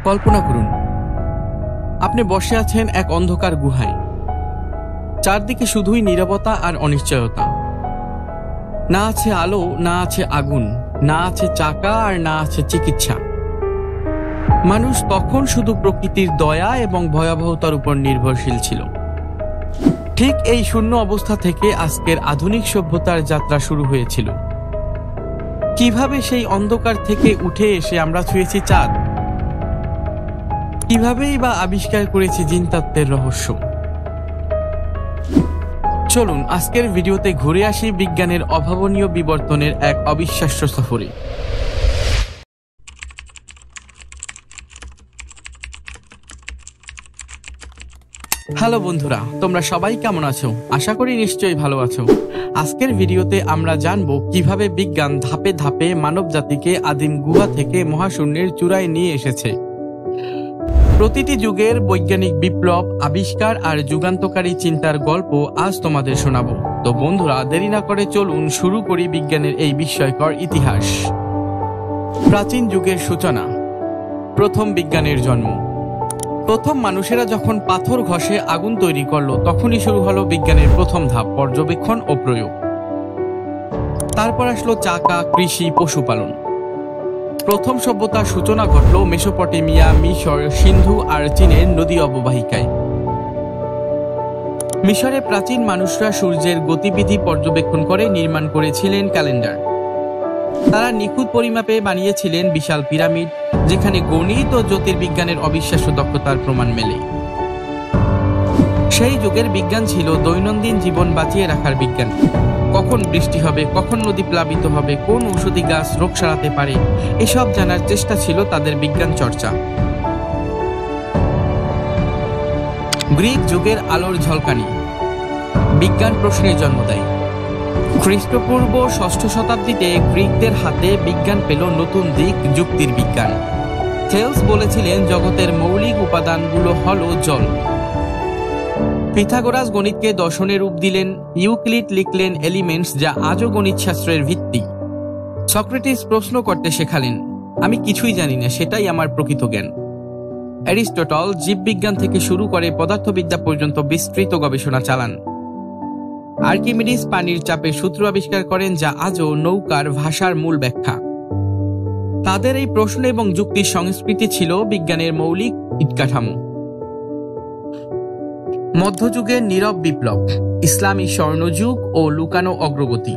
কল্পনা করুন, আপনি বসে আছেন এক অন্ধকার গুহায়। চারদিকে শুধুই নীরবতা আর অনিশ্চয়তা। না আছে আলো, না আছে আগুন, না আছে চাকা আর না আছে চিকিৎসা। মানুষ তখন শুধু প্রকৃতির দয়া এবং ভয়াবহতার উপর নির্ভরশীল ছিল। ঠিক এই শূন্য অবস্থা থেকে আজকের আধুনিক সভ্যতার যাত্রা শুরু হয়েছিল। কিভাবে সেই অন্ধকার থেকে উঠে এসে আমরা ছুঁয়েছি চাঁদ? কিভাবেই বা আবিষ্কার করেছি জিনতত্ত্বের রহস্য? চলুন আজকের ভিডিওতে ঘুরে আসি বিজ্ঞানের অভাবনীয় বিবর্তনের এক অবিশ্বাস্য সফরে। হ্যালো বন্ধুরা, তোমরা সবাই কেমন আছো? আশা করি নিশ্চয়ই ভালো আছো। আজকের ভিডিওতে আমরা জানবো কিভাবে বিজ্ঞান ধাপে ধাপে মানব জাতিকে আদিম গুহা থেকে মহাশূন্যের চূড়ায় নিয়ে এসেছে। প্রতিটি যুগের বৈজ্ঞানিক বিপ্লব, আবিষ্কার আর যুগান্তকারী চিন্তার গল্প আজ তোমাদের শোনাবো। তো বন্ধুরা, দেরি না করে চলুন শুরু করি বিজ্ঞানের এই বিস্ময়কর ইতিহাস। প্রাচীন যুগের সূচনা। প্রথম বিজ্ঞানের জন্ম। প্রথম মানুষেরা যখন পাথর ঘষে আগুন তৈরি করলো, তখনই শুরু হলো বিজ্ঞানের প্রথম ধাপ, পর্যবেক্ষণ ও প্রয়োগ। তারপর আসলো চাকা, কৃষি, পশুপালন। প্রথম সভ্যতার সূচনা ঘটল মেসোপটেমিয়া, মিশর, সিন্ধু আর চীনের নদী অববাহিকায়। মিশরে প্রাচীন মানুষরা সূর্যের গতিবিধি পর্যবেক্ষণ করে নির্মাণ করেছিলেন ক্যালেন্ডার। তারা নিখুঁত পরিমাপে বানিয়েছিলেন বিশাল পিরামিড, যেখানে গণিত ও জ্যোতির্বিজ্ঞানের অবিশ্বাস্য দক্ষতার প্রমাণ মেলে। সেই যুগের বিজ্ঞান ছিল দৈনন্দিন জীবন বাঁচিয়ে রাখার বিজ্ঞান। কখন বৃষ্টি হবে, কখন নদী প্লাবিত হবে, কোন ঔষধি গাছ রোগ সারাতে পারে, এসব জানার চেষ্টা ছিল তাদের বিজ্ঞান চর্চা। গ্রিক যুগের আলোর ঝলকানি বিজ্ঞান প্রশ্নের জন্ম দেয়। খ্রিস্টপূর্ব ৬ষ্ঠ শতাব্দীতে গ্রিকদের হাতে বিজ্ঞান পেল নতুন দিক, যুক্তির বিজ্ঞান। থেলস বলেছিলেন জগতের মৌলিক উপাদানগুলো হলো জল। পিথাগোরাস গণিতকে দর্শনের রূপ দিলেন। ইউক্লিড লিখলেন এলিমেন্টস, যা আজও গণিত শাস্ত্রের ভিত্তি। সক্রেটিস প্রশ্ন করতে শেখালেন, আমি কিছুই জানি না, সেটাই আমার প্রকৃত জ্ঞান। অ্যারিস্টটল জীববিজ্ঞান থেকে শুরু করে পদার্থবিদ্যা পর্যন্ত বিস্তৃত গবেষণা চালান। আর্কিমিডিস পানির চাপের সূত্র আবিষ্কার করেন, যা আজও নৌকার ভাষার মূল ব্যাখ্যা। তাদের এই প্রশ্ন এবং যুক্তির সংস্কৃতি ছিল বিজ্ঞানের মৌলিক ইটকাঠামো। মধ্যযুগের নীরব বিপ্লব, ইসলামী স্বর্ণযুগ ও লুকানো অগ্রগতি।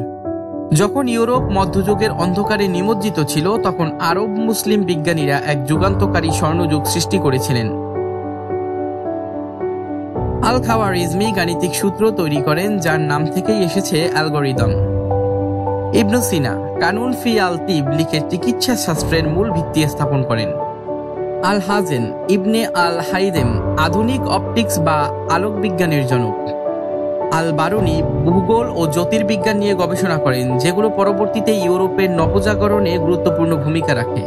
যখন ইউরোপ মধ্যযুগের অন্ধকারে নিমজ্জিত ছিল, তখন আরব মুসলিম বিজ্ঞানীরা এক যুগান্তকারী স্বর্ণযুগ সৃষ্টি করেছিলেন। আল খাওয়ারিজমি গাণিতিক সূত্র তৈরি করেন, যার নাম থেকেই এসেছে অ্যালগরিদম। ইবনে সিনা কানুন ফি আল তিব লিখে চিকিৎসা শাস্ত্রের মূল ভিত্তি স্থাপন করেন। আল হাজেন ইবনে আল হাইদেম আধুনিক অপটিক্স বা আলোক বিজ্ঞানের জনক। আল বারুনি ভূগোল ও জ্যোতির্বিজ্ঞান নিয়ে গবেষণা করেন, যেগুলো পরবর্তীতে ইউরোপের নবজাগরণে গুরুত্বপূর্ণ ভূমিকা রাখে।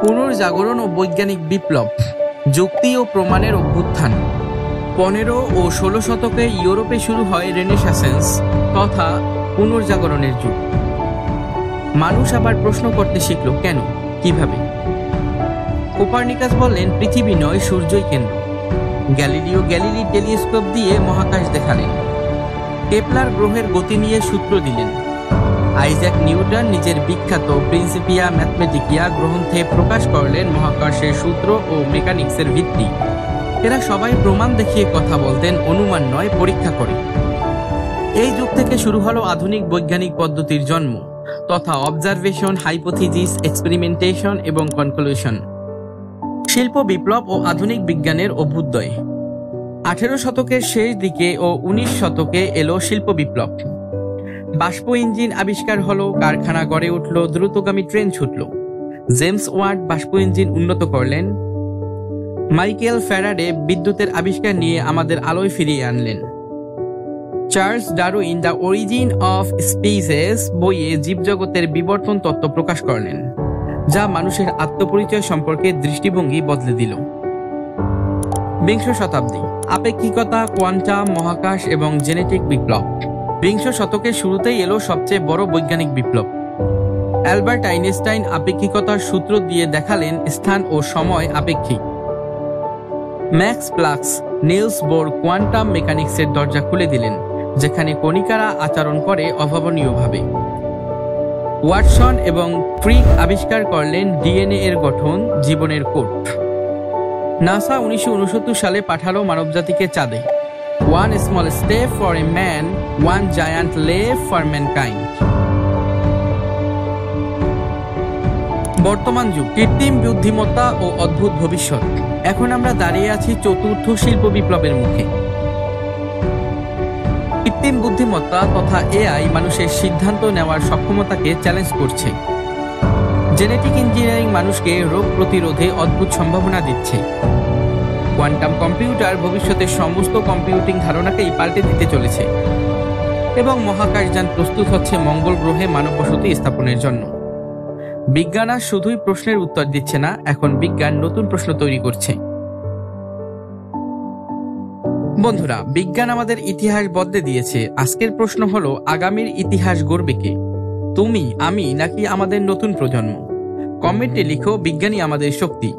পুনর্জাগরণ ও বৈজ্ঞানিক বিপ্লব, যুক্তি ও প্রমাণের অভ্যুত্থান। ১৫ ও ১৬ শতকে ইউরোপে শুরু হয় রেনেসাঁস তথা পুনর্জাগরণের যুগ। মানুষ আবার প্রশ্ন করতে শিখল, কেন, কিভাবে? কোপার্নিকাস বললেন, পৃথিবী নয়, সূর্যই কেন্দ্র। গ্যালিলিও গ্যালিলি টেলিস্কোপ দিয়ে মহাকাশ দেখালেন। কেপলার গ্রহের গতি নিয়ে সূত্র দিলেন। আইজ্যাক নিউটন নিজের বিখ্যাত প্রিন্সিপিয়া ম্যাথমেটিকিয়া গ্রন্থে প্রকাশ করলেন মহাকাশের সূত্র ও মেকানিক্সের ভিত্তি। এরা সবাই প্রমাণ দেখিয়ে কথা বলতেন, অনুমান নয়, পরীক্ষা করে। এই যুগ থেকে শুরু হলো আধুনিক বৈজ্ঞানিক পদ্ধতির জন্ম, তথা অবজারভেশন, হাইপোথিসিস, এক্সপেরিমেন্টেশন এবং কনক্লুশন। শিল্প বিপ্লব ও আধুনিক বিজ্ঞানের অভ্যুদয়। 18 শতকের শেষ দিকে ও 19 শতকে এলো শিল্প বিপ্লব। বাষ্প ইঞ্জিন আবিষ্কার হলো, কারখানা গড়ে উঠল, দ্রুতগামী ট্রেন ছুটল। জেমস ওয়াট বাষ্প ইঞ্জিন উন্নত করলেন। মাইকেল ফ্যারাডে বিদ্যুতের আবিষ্কার নিয়ে আমাদের আলোয় ফিরিয়ে আনলেন। Charles Darwin the origin of species বইয়ে জীবজগতের বিবর্তন তত্ত্ব প্রকাশ করলেন, যা মানুষের আত্মপরিচয় সম্পর্কে দৃষ্টিভঙ্গি বদলে দিল। বিংশ শতাব্দী, আপেক্ষিকতা, কোয়ান্টাম, মহাকাশ এবং জেনেটিক বিপ্লব। বিংশ শতকের শুরুতেই এলো সবচেয়ে বড় বৈজ্ঞানিক বিপ্লব। অ্যালবার্ট আইনস্টাইন আপেক্ষিকতার সূত্র দিয়ে দেখালেন স্থান ও সময় আপেক্ষিক। Max Planck Nils bore quantum মেকানিক্সের দরজা খুলে দিলেন, যেখানে কণিকারা আচরণ করে অভাবনীয়ভাবে। ওয়াটসন এবং ক্রিক আবিষ্কার করলেন ডিএনএ এর গঠন, জীবনের কোড। নাসা 1969 সালে পাঠালো মানবজাতিকে চাঁদে। One small step for a man, one giant লেপ ফর ম্যানকাইন্ড। বর্তমান যুগ, কৃত্রিম বুদ্ধিমত্তা ও অদ্ভুত ভবিষ্যৎ। এখন আমরা দাঁড়িয়ে আছি চতুর্থ শিল্প বিপ্লবের মুখে। কৃত্রিম বুদ্ধিমত্তা তথা এআই মানুষের সিদ্ধান্ত নেওয়ার সক্ষমতাকে চ্যালেঞ্জ করছে। জেনেটিক ইঞ্জিনিয়ারিং মানুষকে রোগ প্রতিরোধে অদ্ভুত সম্ভাবনা দিচ্ছে। কোয়ান্টাম কম্পিউটার ভবিষ্যতের সমস্ত কম্পিউটিং ধারণাকেই পাল্টে দিতে চলেছে। এবং মহাকাশযান প্রস্তুত হচ্ছে মঙ্গল গ্রহে মানব বসতি স্থাপনের জন্য। বিজ্ঞান আর শুধুই প্রশ্নের উত্তর দিচ্ছে না, এখন বিজ্ঞান নতুন প্রশ্ন তৈরি করছে। বন্ধুরা, বিজ্ঞান আমাদের ইতিহাস বদলে দিয়েছে। আজকের প্রশ্ন হলো, আগামীর ইতিহাস গড়বে কে? তুমি, আমি, নাকি আমাদের নতুন প্রজন্ম? কমেন্টে লিখো, বিজ্ঞানই আমাদের শক্তি।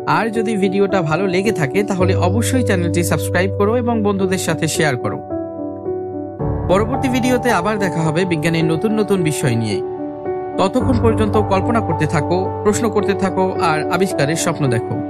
আর যদি ভিডিওটা ভালো লেগে থাকে তাহলে অবশ্যই চ্যানেলটি সাবস্ক্রাইব করো এবং বন্ধুদের সাথে শেয়ার করো। পরবর্তী ভিডিওতে আবার দেখা হবে বিজ্ঞানের নতুন নতুন বিষয় নিয়ে। ততক্ষণ পর্যন্ত কল্পনা করতে থাকো, প্রশ্ন করতে থাকো আর আবিষ্কারের স্বপ্ন দেখো।